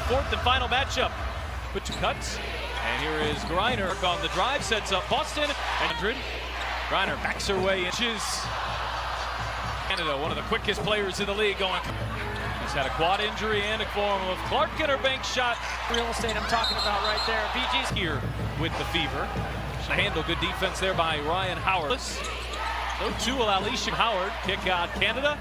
fourth and final matchup. With two cuts. And here is Griner on the drive, sets up Boston. 100. Griner backs her way inches. Canada, one of the quickest players in the league going. He's had a quad injury and a form of Clark in her bank shot. Real estate I'm talking about right there. BG's here with the fever. Handle, good defense there by Ryan Howard. So too will Alicia Howard. Kick out Canada.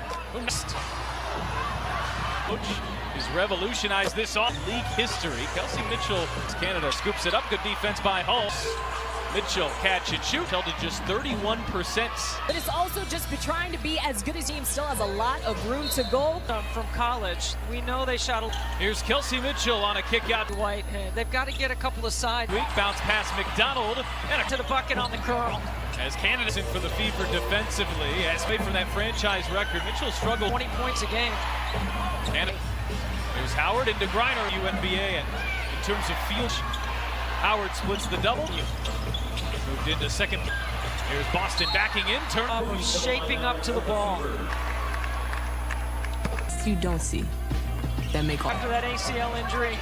Coach has revolutionized this off league history. Kelsey Mitchell, Canada scoops it up. Good defense by Hull. Mitchell catch and shoot, held to just 31%. But it's also just trying to be as good as team, still has a lot of room to go. From college, we know they shot a... Here's Kelsey Mitchell on a kick out. Whitehead. They've got to get a couple of side. Weak bounce past McDonald. And to the bucket on the curl. As Canada's in for the fever defensively, as made from that franchise record. Mitchell struggled. 20 points a game. Canada. There's Howard into Griner, WNBA. And in terms of field, Howard splits the double. Moved into second. Here's Boston backing in. Turn. Shaping up to the ball. You don't see that make all. After that ACL injury.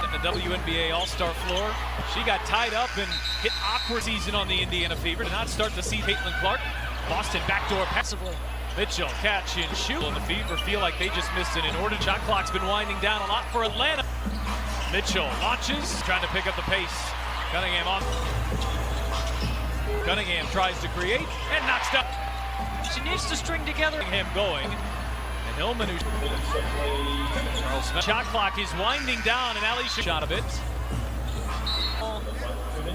In the WNBA All-Star floor, she got tied up and hit awkward season on the Indiana Fever. Did not start to see Caitlin Clark. Boston backdoor passively. Mitchell catch and shoot. And the Fever feel like they just missed an inordinate. Shot clock's been winding down a lot for Atlanta. Mitchell launches, trying to pick up the pace. Cunningham off. Cunningham tries to create and knocks down. She needs to string together. Him going. And Hillman, Charles Smith. Shot clock is winding down, and Alicia shot a bit.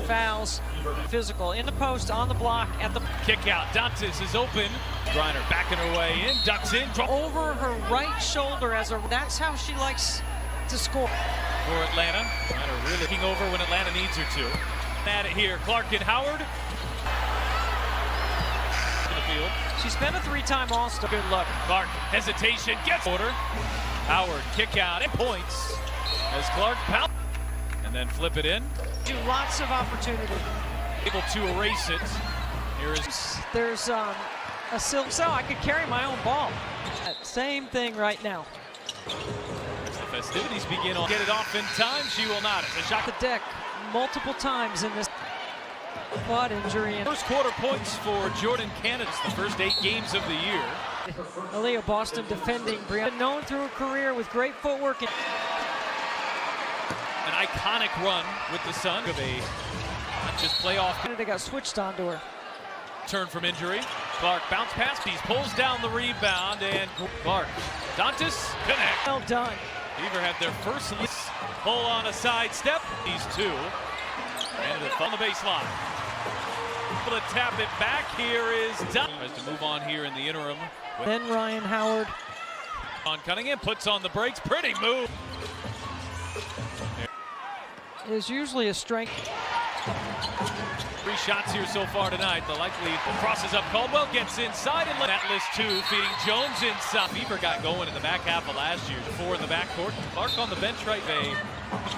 Fouls, physical, in the post, on the block, at the kick out. Dantas is open. Griner backing her way in, ducks in. Over her right shoulder that's how she likes to score. For Atlanta. Griner really looking over when Atlanta needs her to. At it here, Clark and Howard. Field. She's been a three-time All-Star. Good luck. Clark, hesitation, gets order. Howard, kick out, and points. As Clark pounds. And then flip it in. Lots of opportunity. Able to erase it. Here is... There's a silk cell. I could carry my own ball. Same thing right now. As the festivities begin, get it off in time. She will not. It's a shot. The deck multiple times in this quad injury. First quarter points for Jordan Canada. It's the first 8 games of the year. Aaliyah Boston defending. Brianna known through her career with great footwork. An iconic run with the Sun of a not just playoff. Canada got switched onto her. Turn from injury. Clark bounce pass piece, pulls down the rebound, and Clark. Dantas connect. Well done. Beaver had their first pull on a side step. These two. And on the baseline. Able to tap it back. Here is Dunn. Tries to move on here in the interim. Then Ryan Howard. On Cunningham puts on the brakes. Pretty move. Is usually a strength. 3 shots here so far tonight. The likely crosses up. Caldwell gets inside and that list 2, feeding Jones inside. Beaver got going in the back half of last year. 4 in the backcourt. Clark on the bench right. A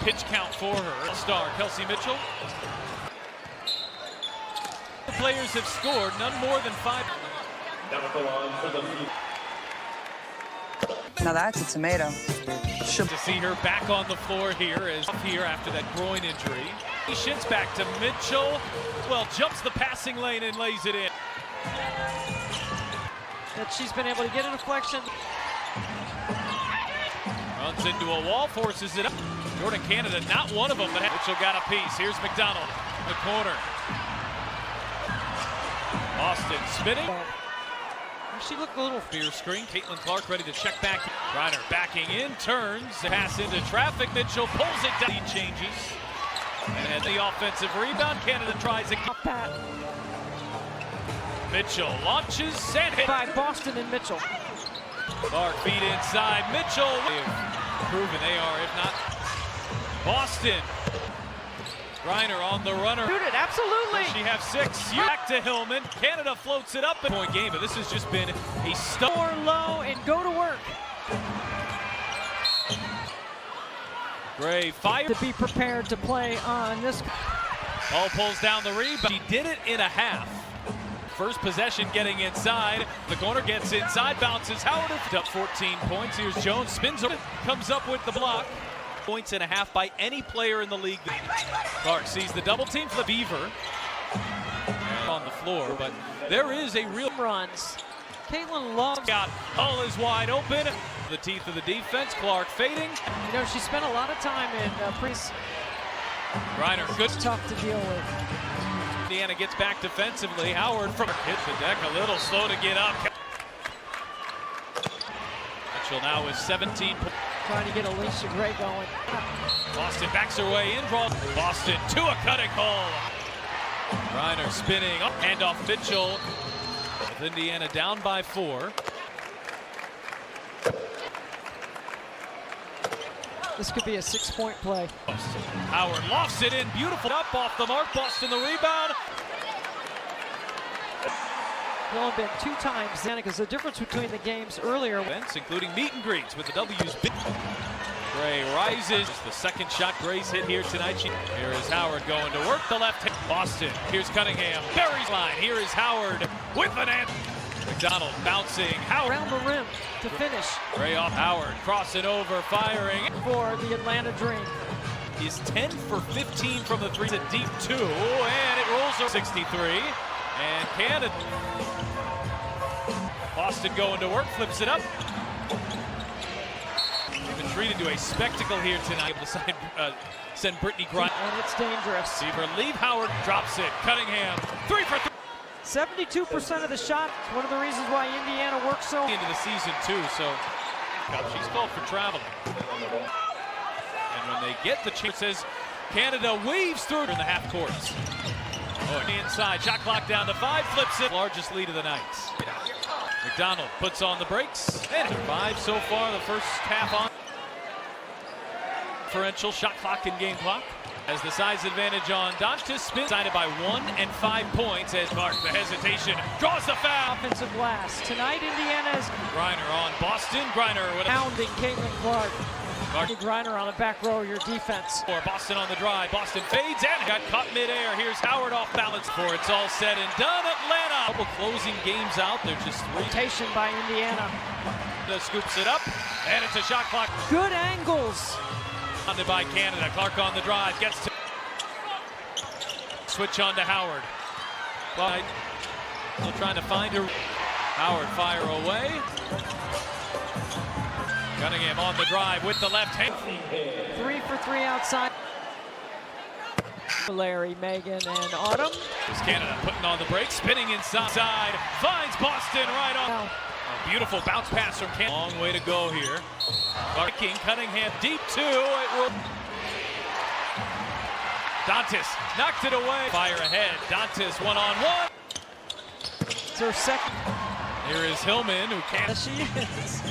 pitch count for her. Star Kelsey Mitchell. The players have scored none more than 5. Now that's a tomato. To see her back on the floor here after that groin injury. He shins back to Mitchell. Well, jumps the passing lane and lays it in. That she's been able to get a deflection. Runs into a wall, forces it up. Jordan Canada, not one of them, but Mitchell got a piece. Here's McDonald in the corner. Austin spinning. She looked a little fear screen. Caitlin Clark ready to check back. Griner backing in, turns, pass into traffic. Mitchell pulls it down. He changes. And the offensive rebound. Canada tries it. Mitchell launches and hit. By Boston and Mitchell. Clark feet inside. Mitchell. They've proven they are, if not. Boston. Griner on the runner. Shoot it, absolutely. Does she have 6? Back to Hillman. Canada floats it up. Point game, but this has just been a Score low and go to work. Gray fire. To be prepared to play on this. Ball pulls down the rebound. She did it in a half. First possession getting inside. The corner gets inside, bounces Howard up 14 points. Here's Jones, spins over, comes up with the block. points and a half by any player in the league. Clark sees the double team for the Beaver on the floor, but there is a real Runs. Caitlin loves. out. Hull is wide open. The teeth of the defense. Clark fading. You know, she spent a lot of time in Griner, good. tough to deal with. Indiana gets back defensively. Howard from hit the deck a little slow to get up. Mitchell now with 17 points. Trying to get Alicia Gray going. Boston backs her way in. Boston to a cutting hole. Griner spinning. Handoff Mitchell. With Indiana down by 4. This could be a 6-point play. Howard lofts it in. Beautiful up off the mark. Boston the rebound. There's only been 2 times then, because the difference between the games earlier. Events, including meet and greets with the W's. Gray rises. The second shot Gray's hit here tonight. Here is Howard going to work the left hand. Boston. Here's Cunningham. Buries line. Here is Howard with an end. McDonald bouncing. Howard Around the rim to finish. Gray off Howard. Crossing over. Firing. For the Atlanta Dream. Is 10 for 15 from the 3. It's a deep 2. And it rolls over 63. And Canada. Boston going to work. Flips it up. Treated to a spectacle here tonight. Able to send Brittany Griner. And it's dangerous. Beaver leave. Howard drops it. Cunningham 3 for 3. 72% of the shot. It's one of the reasons why Indiana works so Into the season too. So she's called for traveling. And when they get the chance, says Canada weaves through in the half courts. Oh, inside. Shot clock down to 5. Flips it. Largest lead of the night. McDonald puts on the brakes. And 5 so far. The first half on. Differential shot clock and game clock as the size advantage on Dantas. Spin decided by 1 and 5 points as Clark, the hesitation, draws the foul. offensive glass. Tonight, Indiana is Griner on Boston. Griner with a pounding Caitlin Clark. Griner on the back row, your defense. for Boston on the drive. Boston fades and got caught midair. Here's Howard off balance for it's all said and done. Atlanta. Couple closing games out. They're just 3. Rotation by Indiana. Scoops it up and it's a shot clock. Good angles. Funded by Canada. Clark on the drive. Gets to switch on to Howard. But still trying to find her. Howard fire away. Cunningham on the drive with the left hand. 3 for 3 outside. Larry, Megan, and Autumn. Is Canada putting on the brakes, spinning inside. Finds Boston right on. Now, A beautiful bounce pass from Canada. Long way to go here. Clark King, Cunningham deep 2. It will. Dantas knocked it away. Fire ahead. Dantas 1-on-1. it's her second. Here is Hillman who can't. Yes, she is.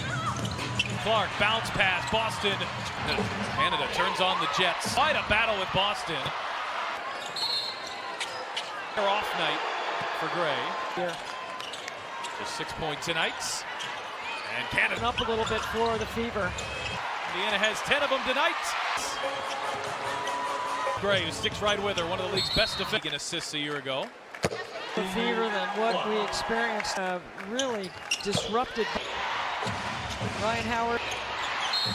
Clark bounce pass. Boston. Canada turns on the Jets. Quite a battle with Boston. Off night for Gray. Here. Just 6 points tonight. And Canada Up a little bit for the Fever. Indiana has 10 of them tonight. Gray, who sticks right with her, one of the league's best defensive assists a year ago. The Fever than what we experienced. Really disrupted. Ryan Howard.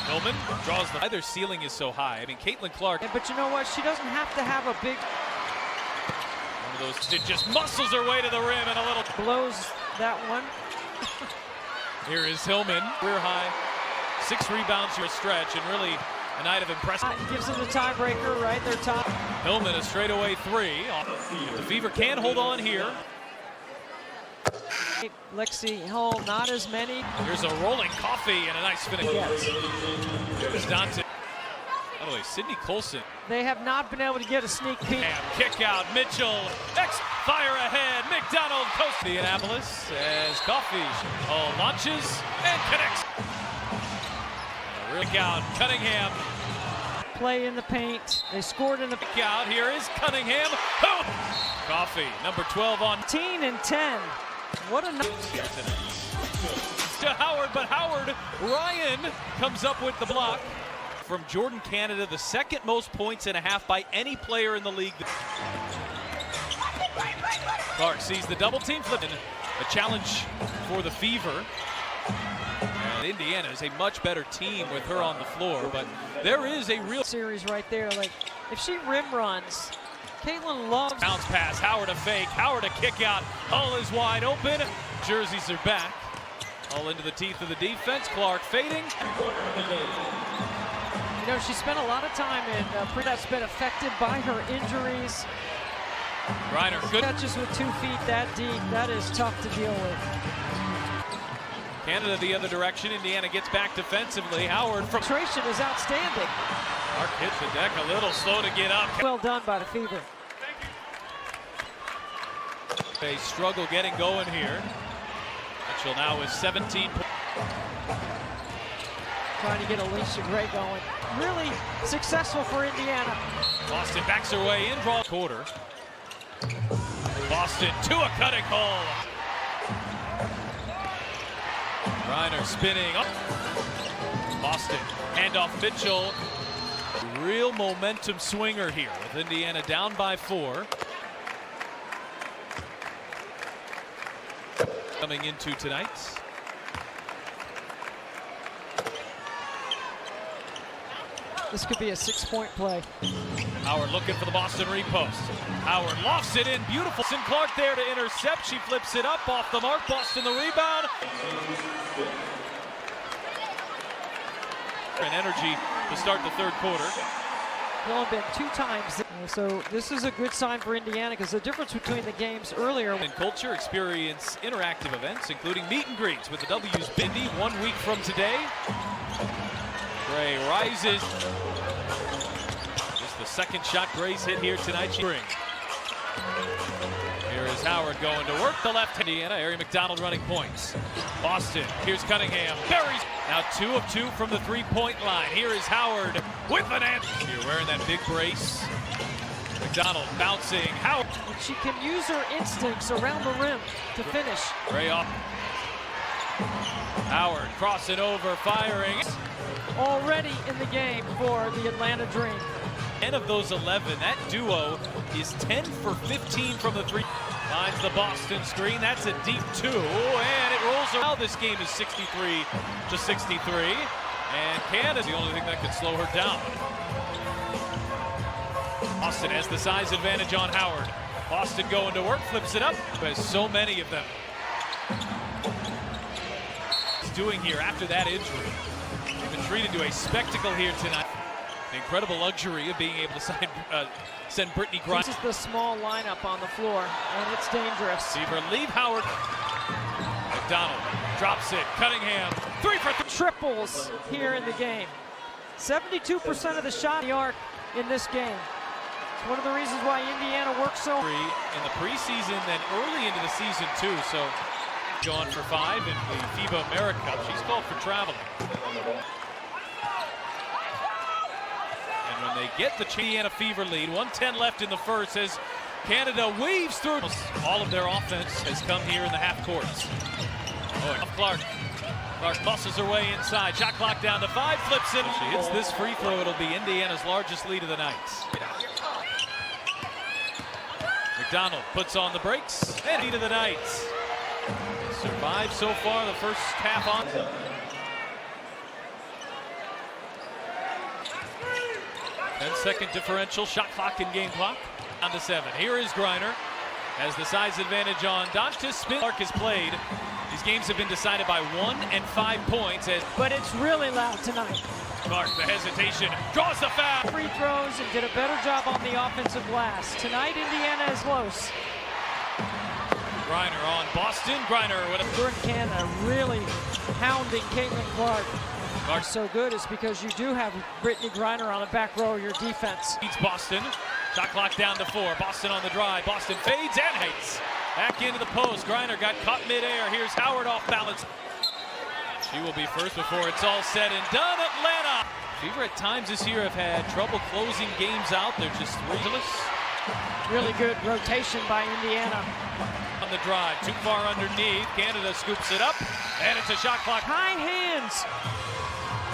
Hillman draws the. Their ceiling is so high. I mean, Caitlin Clark. But you know what? She doesn't have to have a big. One of those that just muscles her way to the rim and a little. Blows that one. Here is Hillman. Career high. 6 rebounds for a stretch and really a night of impressive. Gives them the tiebreaker, right? Their top. Hillman a straightaway 3. The Fever can hold on here. Lexi Hull, not as many. Here's a rolling coffee and a nice finish. Yes. Here's Dante. By the way, Sydney Colson. They have not been able to get a sneak peek. Kick out, Mitchell. Fire ahead. McDonald coast to Indianapolis as Coffee launches and connects. Kick out, Cunningham. Play in the paint. They scored in the Kick out. Here is Cunningham. Boom! Coffee, number 12 on 15 and 10. What a night. to Howard, but Howard, Ryan comes up with the block. From Jordan, Canada, the second most points and a half by any player in the league. Clark sees the double team flip. A challenge for the Fever. And Indiana is a much better team with her on the floor, but there is a real series right there. Like, if she rim runs, Caitlin loves. Bounce pass, Howard a fake, Howard a kick out. Hull is wide open. Jerseys are back. All into the teeth of the defense. Clark fading. You know, she spent a lot of time in that's been affected by her injuries. Griner, good. Catches with 2 feet that deep. That is tough to deal with. Canada the other direction. Indiana gets back defensively. Howard from Penetration is outstanding. Clark hit the deck a little slow to get up. Well done by the Fever. They struggle getting going here. Mitchell now with 17 points. Trying to get Alicia Gray going. Really successful for Indiana. Boston backs her way in. Draw quarter. Boston to a cutting hole. Griner spinning up. Boston handoff Mitchell. Real momentum swinger here with Indiana down by 4. Coming into tonight. This could be a 6-point play. Howard looking for the Boston repost. Howard lofts it in. Beautiful. Clark there to intercept. She flips it up off the mark. Boston the rebound. And energy to start the third quarter. They've only been 2 times. So this is a good sign for Indiana because the difference between the games earlier. In culture, experience interactive events, including meet and greets with the W's Bindi 1 week from today. Gray rises. Just the second shot Gray's hit here tonight. Here is Howard going to work the left. Indiana, Ari McDonald running points. Boston, here's Cunningham. Buries. Now 2 of 2 from the 3-point line. Here is Howard with an answer. Here wearing that big brace. McDonald bouncing. Howard. She can use her instincts around the rim to finish. Gray off. Howard crossing over, firing. Already in the game for the Atlanta Dream. 10 of those 11, that duo is 10 for 15 from the 3. Finds the Boston screen, that's a deep 2, and it rolls around. This game is 63-63, and Canada's the only thing that could slow her down. Boston has the size advantage on Howard. Boston going to work, flips it up. There's so many of them. He's doing here after that injury. They've been treated to a spectacle here tonight. The incredible luxury of being able to send Brittany Griner. This is the small lineup on the floor, and it's dangerous. Fever leave Howard. McDonald drops it. Cunningham, 3 for 3. Triples here in the game. 72% of the shot in the arc in this game. It's one of the reasons why Indiana works so. In the preseason, then early into the season too. So going for 5 in the FIBA America. She's called for traveling. When they get the Indiana Fever lead, 1:10 left in the first as Canada weaves through. All of their offense has come here in the half courts. Clark muscles her way inside. Shot clock down to 5, flips it. If she hits this free throw, it'll be Indiana's largest lead of the night. McDonald puts on the brakes and lead of the night. Survived so far the first half on. 10-second differential, shot clock and game clock. Down to 7. Here is Griner. Has the size advantage on Dantas. Clark has played. These games have been decided by 1 and 5 points. But it's really loud tonight. Clark, the hesitation, draws the foul. Free throws and did a better job on the offensive glass. Tonight, Indiana is close. Griner on Boston. Griner with a... Canada really hounding Caitlin Clark. Clark's so good is because you do have Brittany Griner on the back row of your defense. Beats Boston. Shot clock down to 4. Boston on the drive. Boston fades and hates. Back into the post. Griner got caught midair. Here's Howard off balance. She will be first before it's all said and done. Atlanta. Fever at times this year have had trouble closing games out. They're just relentless. Really good rotation by Indiana. On the drive, too far underneath. Canada scoops it up, and it's a shot clock. High hands.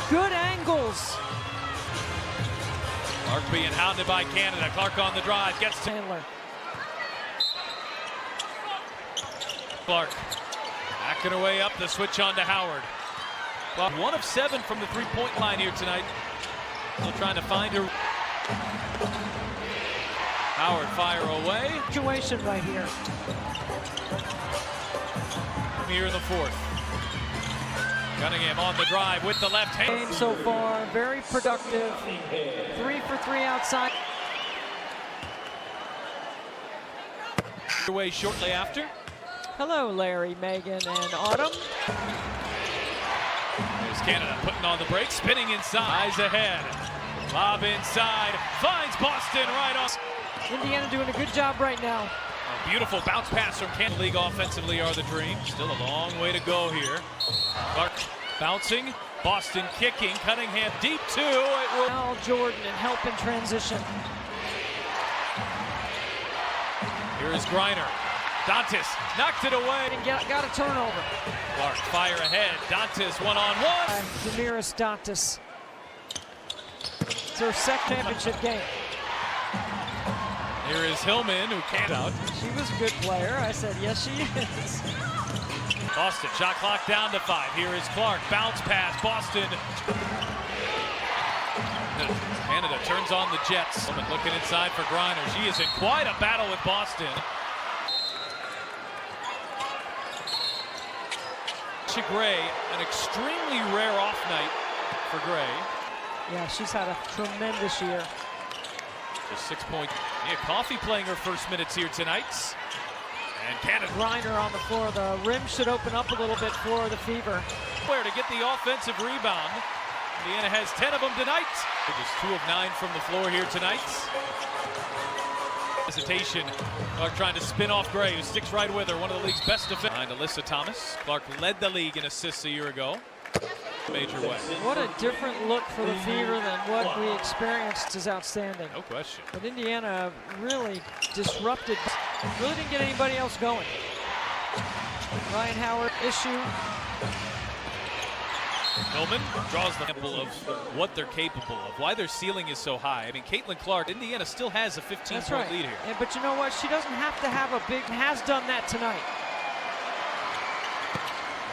Good angles. Clark being hounded by Canada. Clark on the drive, gets to Chandler. Clark backing her way up, the switch on to Howard. Well, 1 of 7 from the three-point line here tonight. Still trying to find her. Howard fire away. Situation right here. Here in the fourth. Cunningham on the drive with the left hand. Game so far, very productive. 3 for 3 outside. Away shortly after. Hello, Larry, Megan, and Autumn. There's Canada putting on the brakes, spinning inside. Eyes ahead. Lob inside. Finds Boston right off. Indiana doing a good job right now. A beautiful bounce pass from Canada. League offensively are the dream. Still a long way to go here. Clark bouncing. Boston kicking. Cunningham deep two. It will. Al Jordan and help in transition. Here is Griner. Dantas knocked it away. And got a turnover. Clark fire ahead. Dantas one-on-one. Damiris Dantas. It's her second championship game. Here is Hillman, who can't out. She was a good player. I said, yes, she is. Boston, shot clock down to 5. Here is Clark, bounce pass, Boston. Canada turns on the Jets. Hillman looking inside for Griner. She is in quite a battle with Boston. Gray, an extremely rare off night for Gray. Yeah, she's had a tremendous year. Just 6 points. Yeah, Coffey playing her first minutes here tonight. And Canada. Griner on the floor. The rim should open up a little bit for the Fever. Where to get the offensive rebound. Indiana has 10 of them tonight. Just 2 of 9 from the floor here tonight. Hesitation. Clark trying to spin off Gray, who sticks right with her. One of the league's best defenders. Behind Alyssa Thomas. Clark led the league in assists a year ago. Major way. What a different look for the Fever than what we experienced is outstanding. No question. But Indiana really disrupted. Really didn't get anybody else going. Ryan Howard issue. Hillman draws the example of what they're capable of, why their ceiling is so high. I mean, Caitlin Clark, Indiana still has a 15-point lead here. Yeah, but you know what? She doesn't have to have a big, has done that tonight.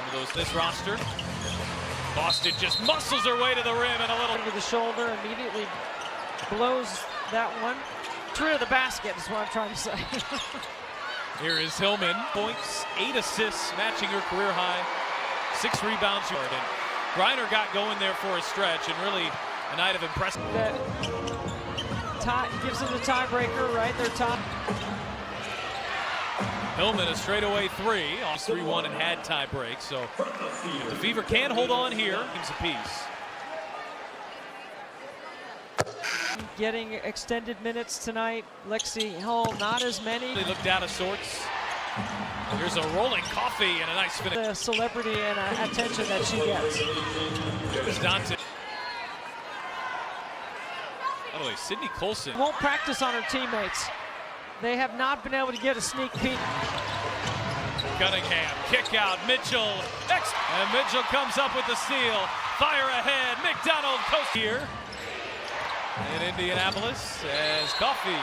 One of those, this roster. Boston just muscles her way to the rim and a little. Under the shoulder, immediately blows that one. True to the basket is what I'm trying to say. Here is Hillman. Points, 8 assists, matching her career high. 6 rebounds. And Griner got going there for a stretch, and really a night of impressive. That gives them the tiebreaker, right? They're top. Hillman a straightaway 3, almost 3-1 and had tie break. So if the Fever can hold on here, games apiece. Getting extended minutes tonight. Lexi Hull, not as many. They looked out of sorts. Here's a rolling Coffey and a nice finish. The celebrity and attention that she gets. Here's Dante. By the way, Sydney Colson Won't practice on her teammates. They have not been able to get a sneak peek. Cunningham, kick out, Mitchell, and Mitchell comes up with the steal. Fire ahead, McDonald coast here in Indianapolis as Coffey.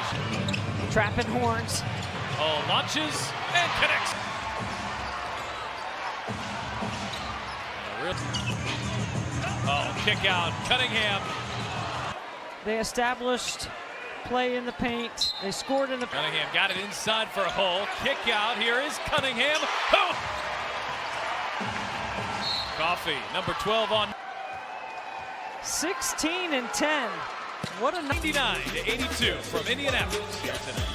Trapping horns. Oh, launches and connects. Oh, kick out, Cunningham. They established play in the paint. They scored in the paint. Cunningham got it inside for Hull. Kick out. Here is Cunningham. Oh! Coffey, number 12 on 16 and 10. What a 99 to 82 from Indianapolis here tonight.